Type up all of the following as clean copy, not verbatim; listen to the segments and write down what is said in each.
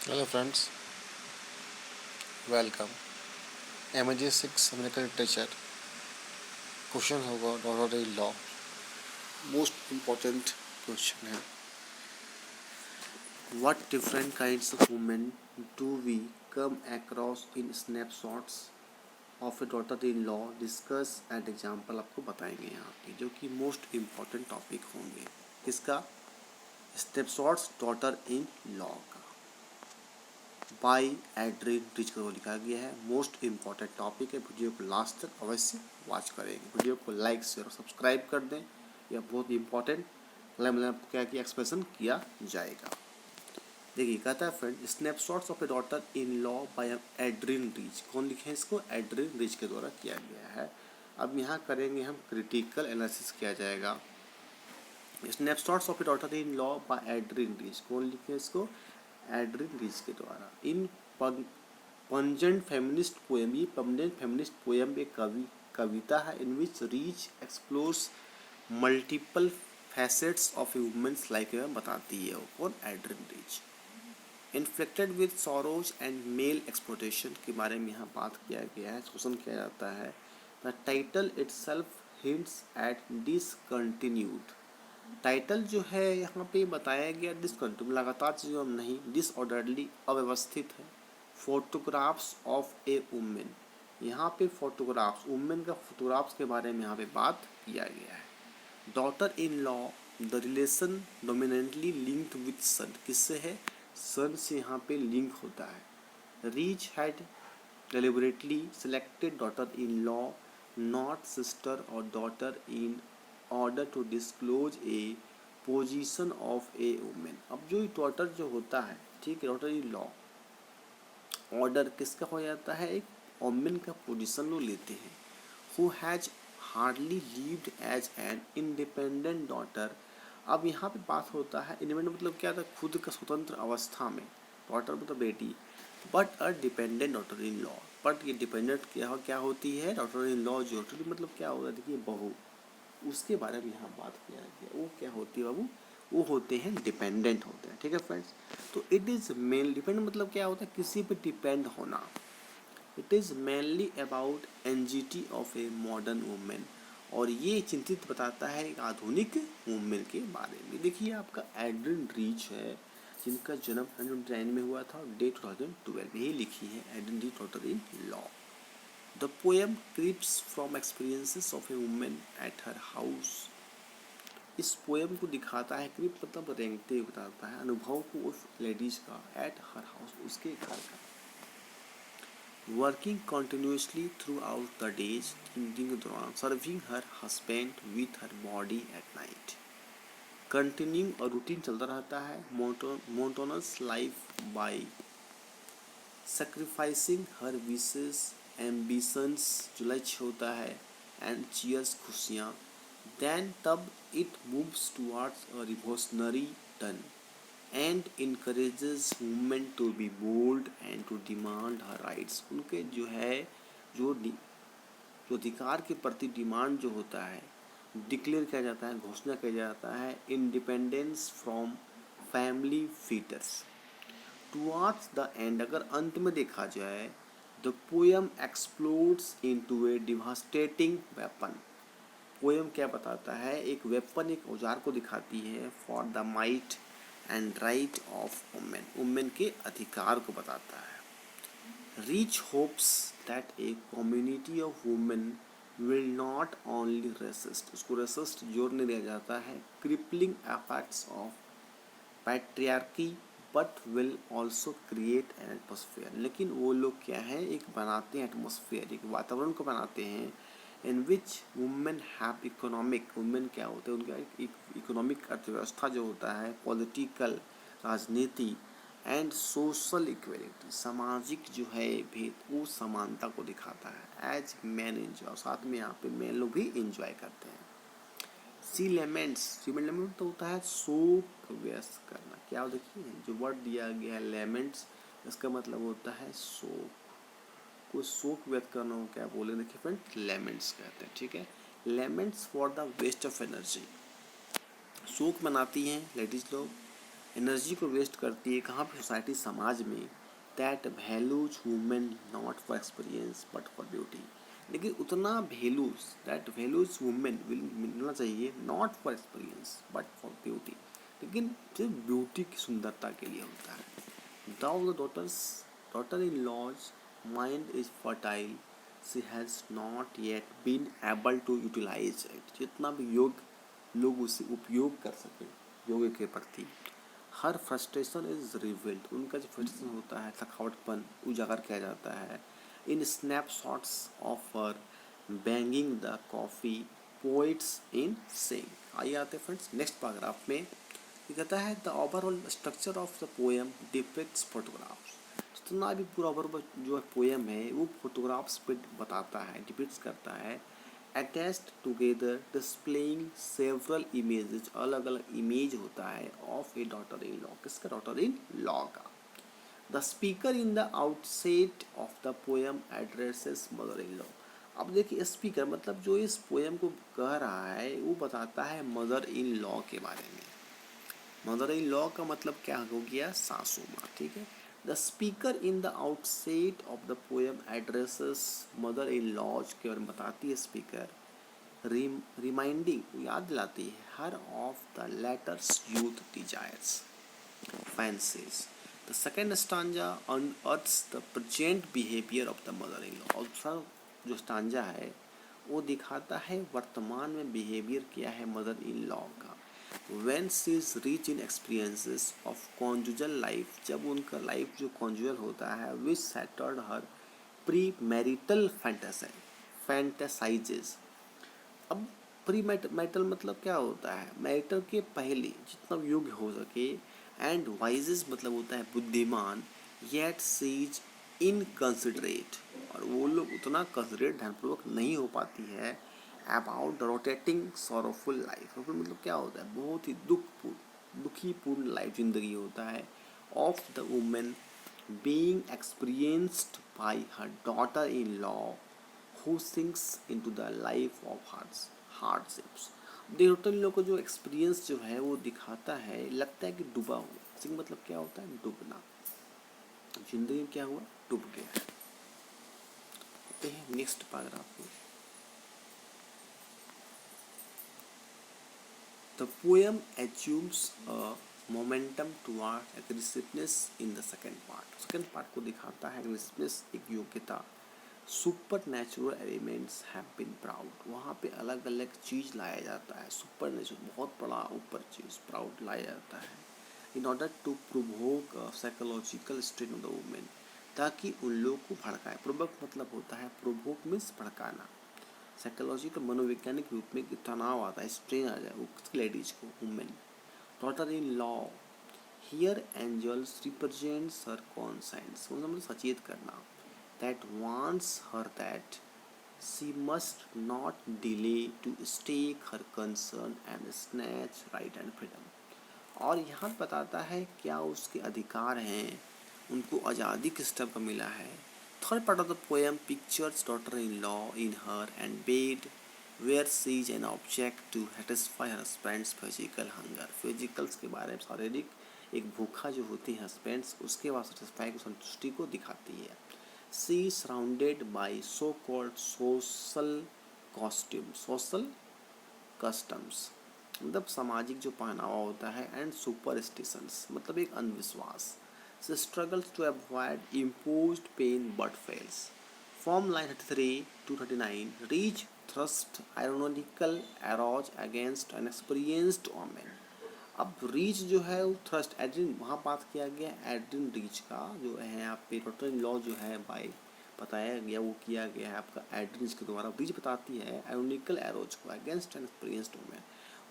Hello friends, welcome. MJ 6 American Literature. Question होगा daughter law. Most important question है, what different kinds of women do we come across in snapshots of a daughter in law. Discuss and example आपको बताएंगे यहाँ पे, जो कि most important topic होंगे। किसका? स्नैपशॉट्स डॉटर इन लॉ का, बाई एड्रिन रिच को लिखा गया है। मोस्ट इम्पॉर्टेंट टॉपिक है। वीडियो को लास्ट तक अवश्य वॉच करेंगे। वीडियो को लाइक शेयर और सब्सक्राइब कर दें। यह बहुत इम्पॉर्टेंट क्या कि एक्सप्रेशन किया जाएगा। देखिए, कहता है friend, snapshots of a daughter in law by Adrienne Rich. कौन लिखे हैं इसको? एड्रिन रिच के द्वारा किया गया है। अब यहाँ करेंगे हम क्रिटिकल एनालिसिस किया जाएगा। Snapshots of a daughter in law by Adrienne Rich. कौन लिखे हैं इसको? एड्रिन रिच के द्वारा। इन पंजेंट फेमिनिस्ट पोएम, ये पंजेंट फेमिनिस्ट पोएम एक कविता है in which Rich explores multiple facets of a woman's life में बताती है। कौन? Adrienne Rich. Inflected with sorrows and male exploitation के बारे में यहाँ बात किया गया है। क्वेश्चन किया जाता है, the title itself hints at discontinued. Title जो है यहाँ पे बताया गया डिसकंटिन्यू, लगातार चीज़ों में नहीं, डिसऑर्डरली, अव्यवस्थित है। फोटोग्राफ्स ऑफ ए वुमेन, यहाँ पे फोटोग्राफ्स, वुमेन का फोटोग्राफ्स के बारे में यहाँ पे बात किया गया है। Daughter in law, the relation dominantly linked with son, किससे है? सन से यहाँ पे लिंक होता है। Rich had deliberately selected daughter in law not sister और daughter in order to disclose a position of a woman. अब जो डॉटर जो होता है, ठीक है, डॉटर इन लॉ ऑर्डर किसका हो जाता है? एक वुमेन का पोजीशन लोग लेते हैं। Who has hardly lived as an independent daughter. अब यहाँ पे बात होता है, इंडिपेंडेंट मतलब क्या था? खुद का स्वतंत्र अवस्था में। डॉटर मतलब बेटी। But a dependent daughter in law, but ये डिपेंडेंट क्या होती है? डॉटर इन लॉ जो होती मतलब क्या होता है? देखिए, बहू, उसके बारे में यहाँ बात किया गया। वो क्या होती है बाबू? वो होते हैं डिपेंडेंट होते हैं। ठीक है फ्रेंड्स, तो इट इज़ मेन डिपेंडेंट मतलब क्या होता है? किसी पे डिपेंड होना। It is mainly about anxiety of a modern woman, और ये चिंतित बताता है एक आधुनिक वुमेन के बारे में। देखिए, आपका एड्रिन रीच है, जिनका जन्म 1909 में हुआ था और डेट 2012 में ही लिखी है। Adrienne Rich daughter in law. The poem creeps from experiences of a woman at her house. इस पोएम को दिखाता है, क्रिप मतलब रेंगते बताता है अनुभव को उस लेडीज का, एट हर हाउस, उसके घर का। Working continuously throughout the days, दिन के दौरान, serving her husband with her body at night. Continuing और रूटीन चलता रहता है। Monotonous life by sacrificing her wishes ambitions, जो लक्ष्य होता है, एंड चीयर्स, खुशियाँ। देन तब it moves towards a revolutionary turn and encourages women to be bold and to demand her rights. उनके जो है, जो अधिकार के प्रति डिमांड जो होता है, डिक्लेयर किया जाता है, घोषणा किया जाता है। Independence from family fetters towards the end, अगर अंत में देखा जाए, the poem explodes into a devastating weapon. Poem क्या बताता है? एक वेपन, एक औजार को दिखाती है, for the might and right of women, women के अधिकार को बताता है। Rich hopes that a community of women will not only resist, उसको रेसिस्ट जोर नहीं दिया जाता है, crippling effects of patriarchy, but will also create an atmosphere. लेकिन वो लोग क्या है? एक बनाते हैं एटमोसफेयर, एक वातावरण को बनाते हैं, in which women have economic, women क्या होते हैं? उनका एक इकोनॉमिक अर्थव्यवस्था जो होता है, पॉलिटिकल, राजनीति, एंड सोशल इक्वलिटी, सामाजिक जो है भेद, वो समानता को दिखाता है। एज मैन एंजॉय, साथ में यहाँ पे मैन लोग भी इंजॉय करते हैं। सी लेमेंट्स, सी लेमेंट तो होता है शोक व्यक्त करना। क्या देखिए, जो वर्ड दिया गया है लेमेंट्स, इसका मतलब होता है शोक, कोई शोक व्यक्त करना हो, क्या बोले? देखिए फ्रेंड, लेमेंट्स कहते हैं। ठीक है, laments for the waste of energy, शोक मनाती हैं लेडीज लोग एनर्जी को वेस्ट करती है कहाँ पे? सोसाइटी, समाज में। That values women not for experience but for beauty. लेकिन उतना values, that values women will मिलना चाहिए not for experience but for beauty, लेकिन सिर्फ ब्यूटी की सुंदरता के लिए होता है। Though the daughter in law's mind is fertile, she has not yet been able to utilize it. जितना भी योग लोग उसे उपयोग कर सके योग के प्रति। हर फ्रस्ट्रेशन इज रिवील्ड, उनका जो फ्रस्ट्रेशन होता है, थकावटपन उजागर किया जाता है। In snapshots of her banging the coffee pots in sink. आइए आते हैं फ्रेंड्स नेक्स्ट पैराग्राफ में। ये कहता है the overall structure of the poem depicts photographs. जितना भी पूरा ओवरऑल जो पोएम है वो फोटोग्राफ्स पे बताता है, डिपिक्ट्स करता है। Attached together displaying several images, अलग अलग इमेज होता है of a daughter in law, किसका? डॉटर इन लॉ का। The speaker in the outset of the poem addresses mother in law. अब देखिए स्पीकर मतलब जो इस पोएम को कह रहा है वो बताता है मदर इन लॉ के बारे में। मदर इन लॉ का मतलब क्या हो गया? सासू माँ, ठीक है। The speaker in the outset of the poem addresses mother in laws के बारे में बताती है स्पीकर, रिमाइंडिंग याद दिलाती है her of the latter's youth desires fancies. The second stanza unearths the present behaviour of the mother in law. और दूसरा जो स्टांजा है वो दिखाता है वर्तमान में बिहेवियर क्या है मदर इन लॉ का। When she is rich in experiences of conjugal life, जब उनका लाइफ जो conjugal होता है which shattered her premarital fantasies। अब प्री मैरिटल मतलब क्या होता है? मैरिटल के पहले जितना योग्य हो सके, एंड वाइजेस मतलब होता है बुद्धिमान, येट सीज इनकंसिडरेट, और वो लोग उतना कंसिडरेट ध्यानपूर्वक नहीं हो पाती है about the rotating sorrowful life. मतलब क्या होता है? बहुत ही दुखी पूर्ण लाइफ जिंदगी होता है of the women being experienced bye her daughter in law who sinks into the life of hardships। Daughter in law को जो एक्सपीरियंस जो है वो दिखाता है, लगता है कि डूबा हुआ। सिंक मतलब क्या होता है? डूबना। जिंदगी में क्या हुआ? डूब गया। नेक्स्ट पैराग्राफ में The poem assumes a momentum toward aggressiveness in the second part। Second part को दिखाता है aggressiveness, एक योग्यता। Supernatural elements have been proud, वहाँ पे अलग अलग चीज़ लाया जाता है। सुपर नेचुरल बहुत बड़ा ऊपर चीज़ प्राउड लाया जाता है। In order to provoke psychological strain of the women, ताकि उन लोगों को भड़काए। प्रोवोक मतलब होता है, प्रोवोक मीन्स भड़काना। साइकोलॉजिकल मनोवैज्ञानिक रूप में तनाव आता है, स्ट्रेन आ जाए वो लेडीज को, women. Daughter in law here angels represents her conscience, मतलब सचेत करना। That wants her that she must not delay to stake her concern and snatch right and freedom. और यहाँ बताता है क्या उसके अधिकार हैं, उनको आज़ादी किस तरह का मिला है। Third part of the poem pictures daughter in law in her and bed where she is an object to satisfy her husband's physical hunger. Physicals के बारे में, शारीरिक एक भूखा जो होती है हस्बैंड्स, उसके बाद सेटिस्फाई को, संतुष्टि को दिखाती है। She surrounded by so called social customs, मतलब सामाजिक जो पहनावा होता है, एंड सुपरस्टिशंस मतलब एक अंधविश्वास। She struggles to avoid imposed pain but fails। From line 33 to 39, Reach thrust ironical arrows against an experienced woman। अब रीच जो है वो थ्रस्ट एड्रिन, वहाँ बात किया गया एड्रिन रीच का, जो है यहाँ पे डॉक्टर इन लॉ जो है बाय बताया गया, वो किया गया है आपका एड्रिन के द्वारा। रीच बताती है आयरोनिकल एरोज को अगेंस्ट एन एक्सपीरियंस्ड वुमेन,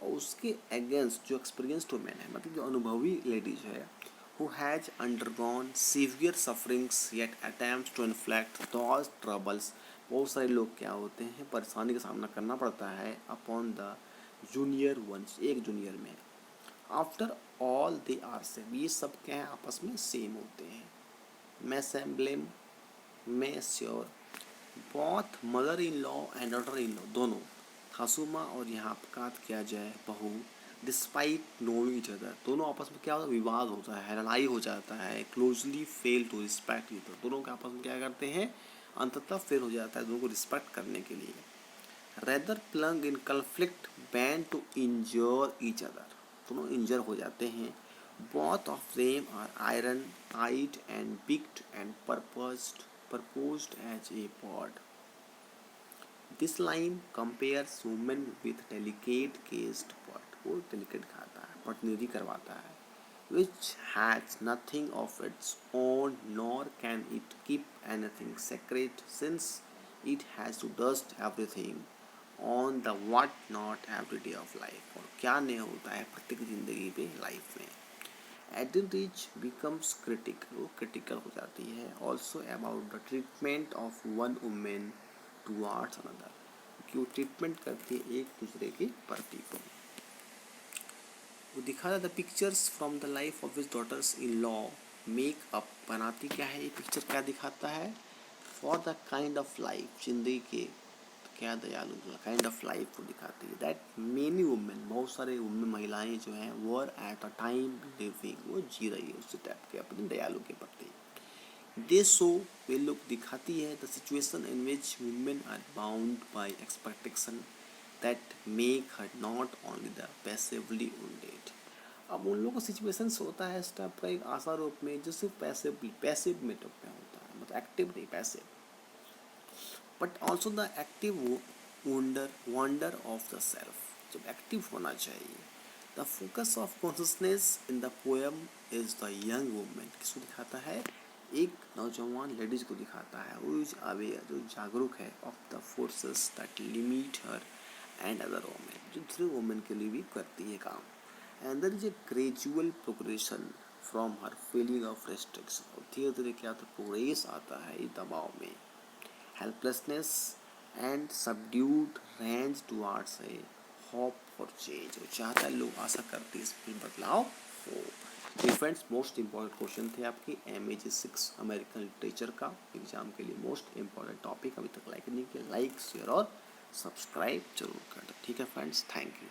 और उसके अगेंस्ट जो एक्सपीरियंस्ड वुमेन है, मतलब जो अनुभवी लेडीज है, who has undergone severe sufferings yet attempts to inflict those troubles। बहुत सारे लोग क्या होते हैं, परेशानी का सामना करना पड़ता है अपॉन द जूनियर वंस, एक जूनियर में। After all they are same, ये सब क्या है, आपस में सेम होते हैं। मैं सेम्ब्लेम, मैं sure, both mother in law and daughter in law, दोनों सासू माँ और यहाँ बात किया जाए बहू, डिस्पाइट नोइंग ईच अदर, दोनों आपस में क्या होता है, विवाद होता है, लड़ाई हो जाता है, closely fail to respect each other, दोनों के आपस में क्या करते हैं, अंततः फेल हो जाता है दोनों को रिस्पेक्ट करने के लिए। Rather plunge in conflict bent to injure each other, दोनों इंजर हो जाते हैं। Both of them are iron eyed and beaked and proposed as a bird. This line compares women with delicate cased bird, वो delicate खाता है, प्रतिनिधि करवाता है, which has nothing of its own nor can it keep anything sacred since it has to dust everything on the what not every day of life, और क्या नहीं होता है प्रत्येक जिंदगी पे लाइफ में। Attitude becomes critical, वो critical हो जाती है, also about the treatment of one woman towards another, कि वो ट्रीटमेंट करती है एक दूसरे के प्रति को। वो दिखाता था pictures from the life of his daughters in law makeup बनाती क्या है, ये पिक्चर क्या दिखाता है, for the kind of life, जिंदगी के क्या दयालु काइंड ऑफ लाइफ को दिखाती है, दैट मेनी वुमेन, बहुत सारे वुमेन महिलाएं जो हैं were at a time living, वो जी रही है उस टाइप के अपने दयालु के प्रति। दे शो, वे लोग दिखाती है the situation in which women are bound by expectation that make her not only the passively wounded. अब उन लोगों का सिचुएशंस होता है इस टाइप का एक आशा रूप में जो सिर्फ पैसिव में होता है, मतलब एक्टिव नहीं, passive, but also the active wonder of the self, जब एक्टिव होना चाहिए। The focus of consciousness in the poem is the young women, किसको दिखाता है, एक नौजवान लेडीज को दिखाता है, वो इज अवेयर, जो जागरूक है, of the forces that limit her and other women, जो दूसरे वुमेन के लिए भी करती है काम। And there is a gradual progression from her feeling of restriction, और धीरे धीरे क्या होता है, प्रोग्रेस आता है इस दबाव में, helplessness and subdued range towards a hope for change, वो चाहता है, लोग आशा करते हैं इसमें बदलाव हो। फ्रेंड्स, मोस्ट इम्पॉर्टेंट क्वेश्चन थे आपके MAG6 अमेरिकन लिटरेचर का एग्जाम के लिए मोस्ट इम्पॉर्टेंट टॉपिक। अभी तक लाइक नहीं किया, लाइक शेयर और सब्सक्राइब जरूर कर दो, ठीक है फ्रेंड्स, थैंक यू।